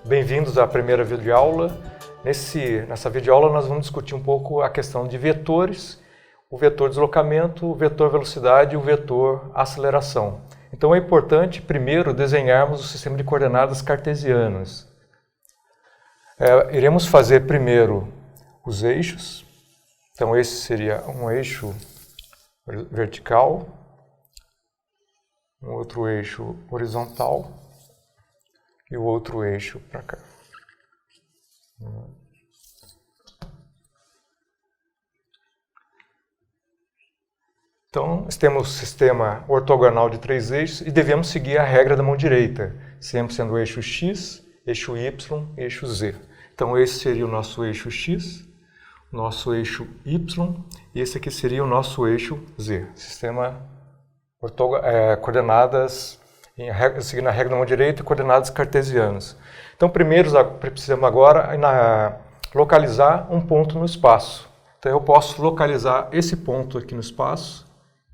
Bem-vindos à primeira videoaula. Nessa videoaula nós vamos discutir um pouco a questão de vetores, o vetor deslocamento, o vetor velocidade e o vetor aceleração. Então é importante primeiro desenharmos o sistema de coordenadas cartesianas. Iremos fazer primeiro os eixos. Então esse seria um eixo vertical, um outro eixo horizontal e o outro eixo para cá. Então, nós temos o sistema ortogonal de três eixos e devemos seguir a regra da mão direita, sempre sendo o eixo X, eixo Y e eixo Z. Então, esse seria o nosso eixo X, nosso eixo Y e esse aqui seria o nosso eixo Z. Sistema coordenadas, seguindo a regra da mão direita, coordenadas cartesianas. Então, primeiro precisamos agora localizar um ponto no espaço. Então, eu posso localizar esse ponto aqui no espaço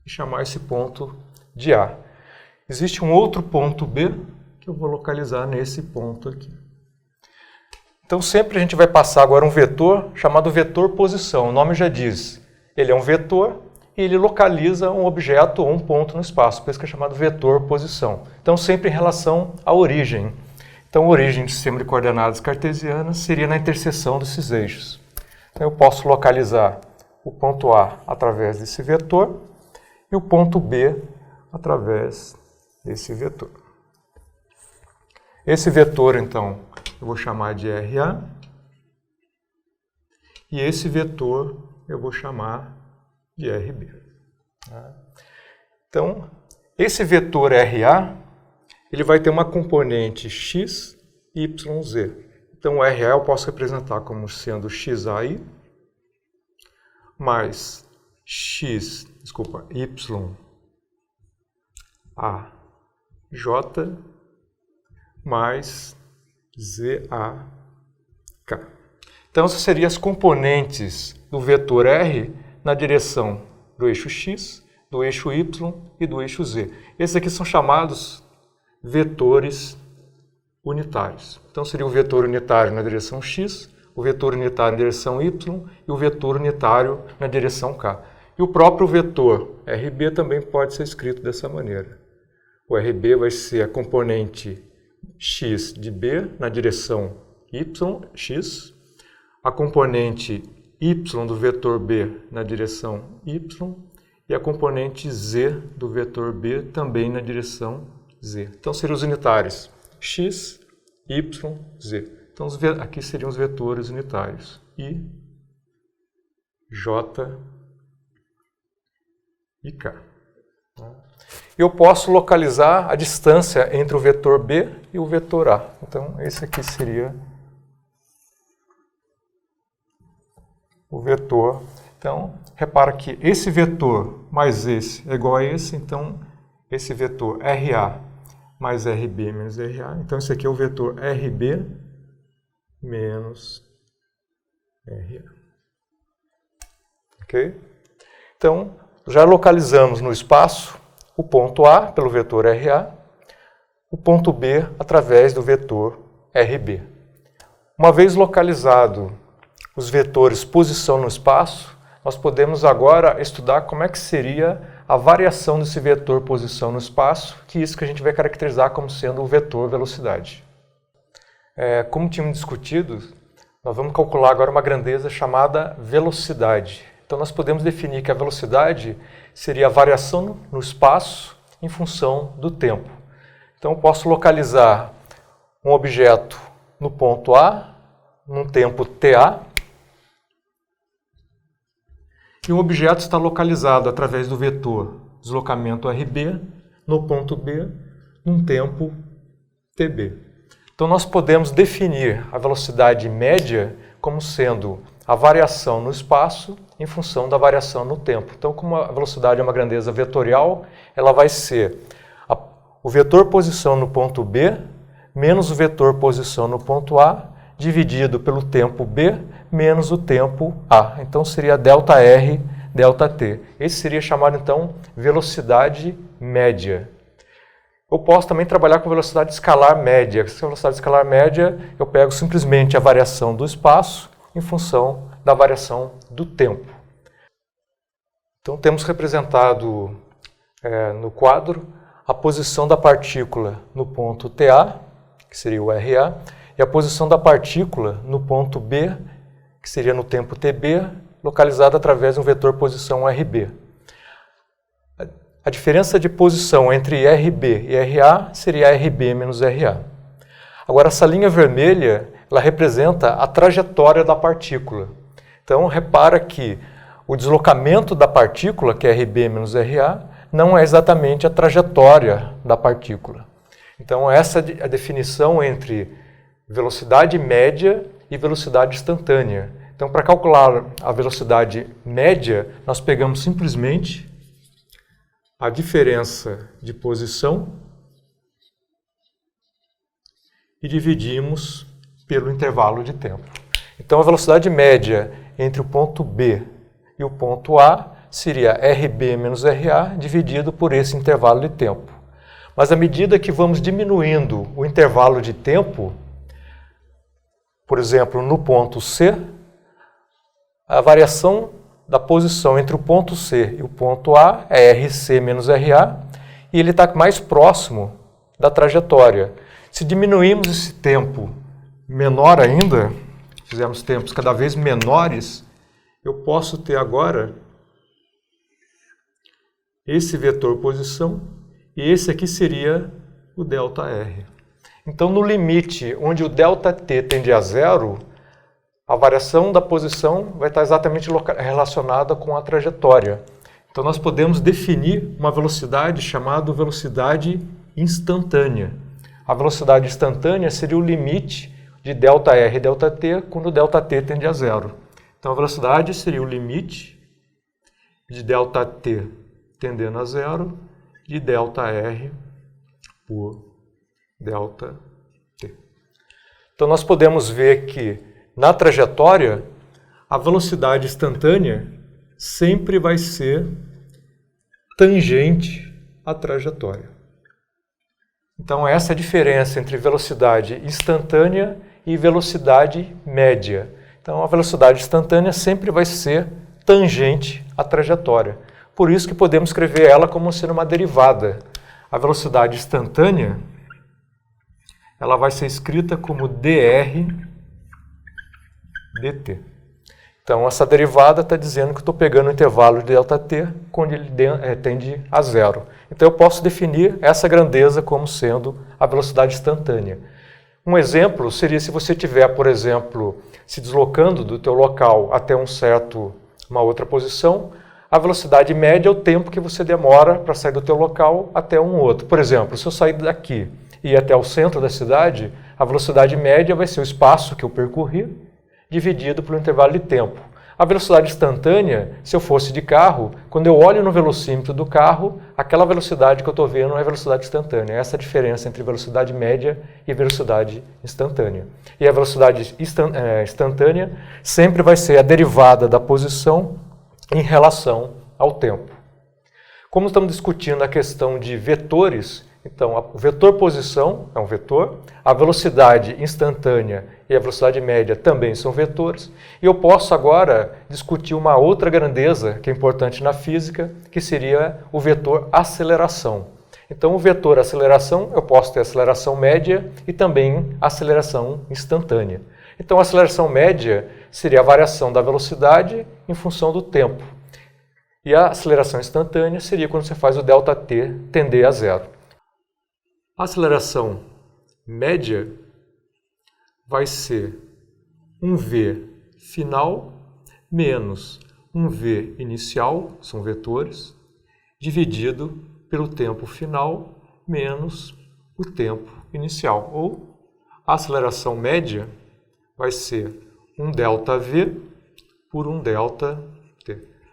e chamar esse ponto de A. Existe um outro ponto B que eu vou localizar nesse ponto aqui. Então, sempre a gente vai passar agora um vetor chamado vetor posição. O nome já diz, ele é um vetor e ele localiza um objeto ou um ponto no espaço, por isso que é chamado vetor posição. Então, sempre em relação à origem. Então, a origem do sistema de coordenadas cartesianas seria na interseção desses eixos. Então, eu posso localizar o ponto A através desse vetor e o ponto B através desse vetor. Esse vetor, então, eu vou chamar de RA e esse vetor eu vou chamar de RB. Então, esse vetor RA, ele vai ter uma componente x, y, z. Então, o RA eu posso representar como sendo xi mais y, a, j mais z, a, k. Então, essas seriam as componentes do vetor R na direção do eixo x, do eixo y e do eixo z. Esses aqui são chamados vetores unitários. Então, seria o vetor unitário na direção x, o vetor unitário na direção y e o vetor unitário na direção k. E o próprio vetor RB também pode ser escrito dessa maneira. O RB vai ser a componente x de B na direção y, x, a componente y do vetor B na direção y e a componente z do vetor B também na direção z. Então, seriam os unitários x, y, z. Então, aqui seriam os vetores unitários I, J e K. Eu posso localizar a distância entre o vetor B e o vetor A. Então, esse aqui seria o vetor. Então, repara que esse vetor mais esse é igual a esse. Então, esse vetor RA mais RB menos RA. Então, esse aqui é o vetor RB menos RA. Ok? Então, já localizamos no espaço o ponto A pelo vetor RA, o ponto B através do vetor RB. Uma vez localizado os vetores posição no espaço, nós podemos agora estudar como é que seria a variação desse vetor posição no espaço, que é isso que a gente vai caracterizar como sendo o vetor velocidade. Como tínhamos discutido, nós vamos calcular agora uma grandeza chamada velocidade. Então, nós podemos definir que a velocidade seria a variação no espaço em função do tempo. Então, eu posso localizar um objeto no ponto A, num tempo TA, e o objeto está localizado através do vetor deslocamento RB no ponto B, num tempo TB. Então, nós podemos definir a velocidade média como sendo a variação no espaço em função da variação no tempo. Então, como a velocidade é uma grandeza vetorial, ela vai ser o vetor posição no ponto B menos o vetor posição no ponto A dividido pelo tempo B menos o tempo A. Então, seria ΔR, ΔT. Esse seria chamado, então, velocidade média. Eu posso também trabalhar com velocidade escalar média. Essa velocidade escalar média, eu pego simplesmente a variação do espaço em função da variação do tempo. Então, temos representado no quadro a posição da partícula no ponto TA, que seria o RA, e a posição da partícula no ponto B, que seria no tempo TB, localizada através de um vetor posição RB. A diferença de posição entre RB e RA seria RB menos RA. Agora, essa linha vermelha, ela representa a trajetória da partícula. Então, repara que o deslocamento da partícula, que é RB menos RA, não é exatamente a trajetória da partícula. Então, essa é a definição entre velocidade média e velocidade instantânea. Então, para calcular a velocidade média, nós pegamos simplesmente a diferença de posição e dividimos pelo intervalo de tempo. Então, a velocidade média entre o ponto B e o ponto A seria RB menos RA dividido por esse intervalo de tempo. Mas à medida que vamos diminuindo o intervalo de tempo, por exemplo, no ponto C, a variação da posição entre o ponto C e o ponto A é RC menos RA e ele está mais próximo da trajetória. Se diminuirmos esse tempo menor ainda, fizermos tempos cada vez menores, eu posso ter agora esse vetor posição e esse aqui seria o ΔR. Então, no limite onde o ΔT tende a zero, a variação da posição vai estar exatamente relacionada com a trajetória. Então, nós podemos definir uma velocidade chamada velocidade instantânea. A velocidade instantânea seria o limite de ΔR e ΔT quando o ΔT tende a zero. Então, a velocidade seria o limite de ΔT tendendo a zero de ΔR por ΔT. Então, nós podemos ver que na trajetória, a velocidade instantânea sempre vai ser tangente à trajetória. Então, essa é a diferença entre velocidade instantânea e velocidade média. Então, a velocidade instantânea sempre vai ser tangente à trajetória. Por isso que podemos escrever ela como sendo uma derivada. A velocidade instantânea, ela vai ser escrita como dr dt. Então, essa derivada está dizendo que estou pegando o intervalo de ΔT quando ele tende a zero. Então, eu posso definir essa grandeza como sendo a velocidade instantânea. Um exemplo seria se você estiver, por exemplo, se deslocando do teu local até uma outra posição, a velocidade média é o tempo que você demora para sair do teu local até um outro. Por exemplo, se eu sair daqui e ir até o centro da cidade, a velocidade média vai ser o espaço que eu percorri dividido pelo intervalo de tempo. A velocidade instantânea, se eu fosse de carro, quando eu olho no velocímetro do carro, aquela velocidade que eu estou vendo é velocidade instantânea. Essa é a diferença entre velocidade média e velocidade instantânea. E a velocidade instantânea sempre vai ser a derivada da posição em relação ao tempo. Como estamos discutindo a questão de vetores, então o vetor posição é um vetor, a velocidade instantânea e a velocidade média também são vetores, e eu posso agora discutir uma outra grandeza que é importante na física, que seria o vetor aceleração. Então o vetor aceleração, eu posso ter aceleração média e também aceleração instantânea. Então a aceleração média seria a variação da velocidade em função do tempo. E a aceleração instantânea seria quando você faz o ΔT tender a zero. A aceleração média vai ser um v final menos um v inicial, são vetores, dividido pelo tempo final menos o tempo inicial. Ou a aceleração média vai ser um ΔV por um ΔT.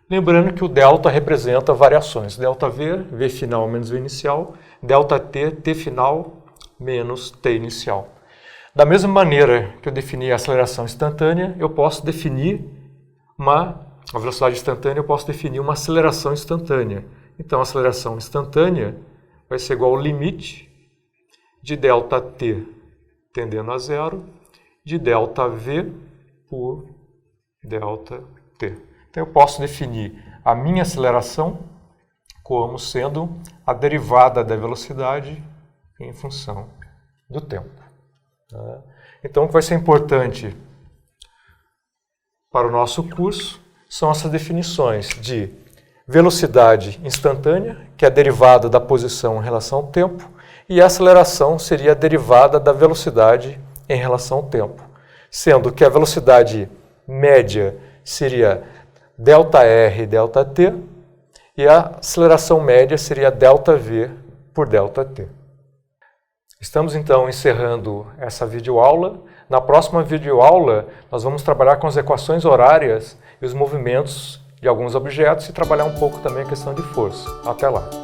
Lembrando que o delta representa variações. ΔV, V final menos V inicial. ΔT, T final menos T inicial. Da mesma maneira que eu defini a aceleração instantânea, eu posso definir a velocidade instantânea, eu posso definir uma aceleração instantânea. Então, a aceleração instantânea vai ser igual ao limite de ΔT tendendo a zero, de ΔV por ΔT. Então eu posso definir a minha aceleração como sendo a derivada da velocidade em função do tempo. Então o que vai ser importante para o nosso curso são essas definições de velocidade instantânea, que é a derivada da posição em relação ao tempo, e a aceleração seria a derivada da velocidade em relação ao tempo, sendo que a velocidade média seria ΔR ΔT e a aceleração média seria ΔV por ΔT. Estamos então encerrando essa videoaula. Na próxima videoaula nós vamos trabalhar com as equações horárias e os movimentos de alguns objetos e trabalhar um pouco também a questão de força. Até lá!